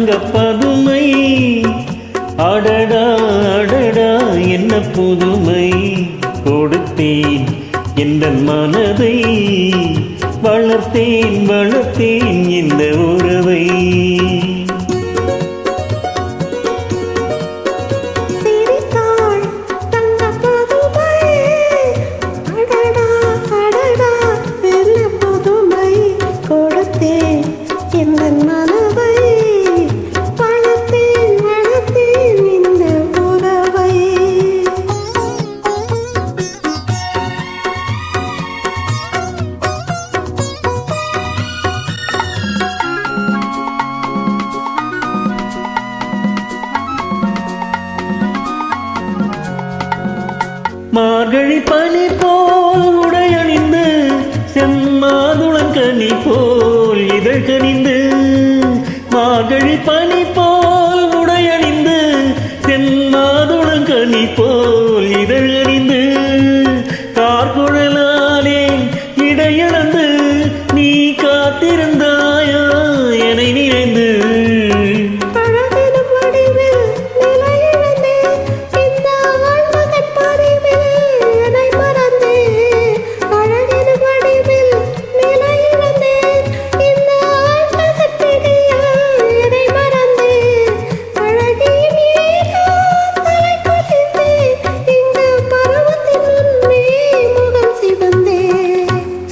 தங்க பதுமை. அடடா அடடா என்ன புதுமை, கொடுத்தேன் எந்த மனதை, வளர்த்தேன் வளர்த்தேன் இந்த உறவை. மார்கழி பனி போல் உடையணிந்து, செம்மாதுளங்கனி போல் இதழ் கனிந்து. மார்கழி பனி போல் உடையணிந்து, செம்மாதுளங்கனி போல் இதழ் கனிந்து. கார்குழலானேன் இடையளந்து, நீ காத்திருந்தாயா என்னை நினைந்து.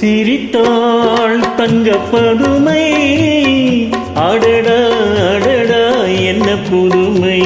சிரித்தாள் தங்க பதுமை. அடடா அடடா என்ன புதுமை,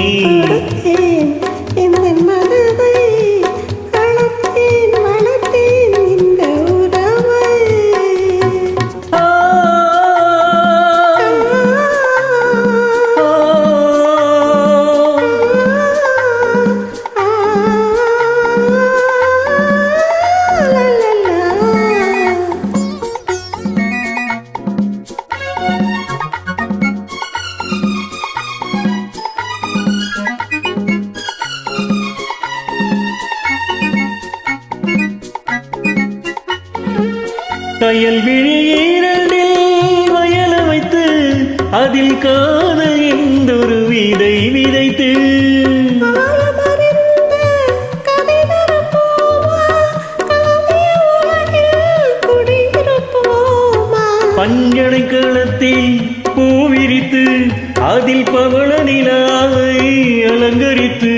கயல் விழியீரண்டில் வயல வைத்து, அதில் காதல் என்றொரு விதை விதைத்து. பஞ்சனை களத்தில் பூவிரித்து, அதில் பவள நிலாவை அலங்கரித்து.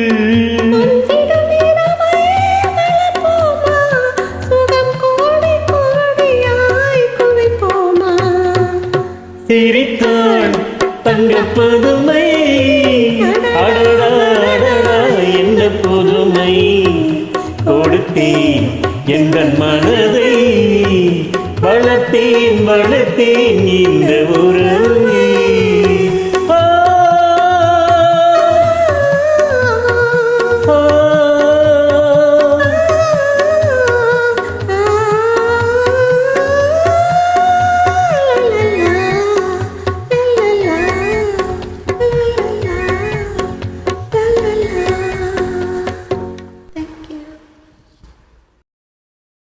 சிரித்தாள் தங்க பதுமை. அடடா அடடா என்ன புதுமை, கொடுத்தேன் எந்த மனதை, வளர்த்தேன் வளர்த்தேன் இந்த உறவை.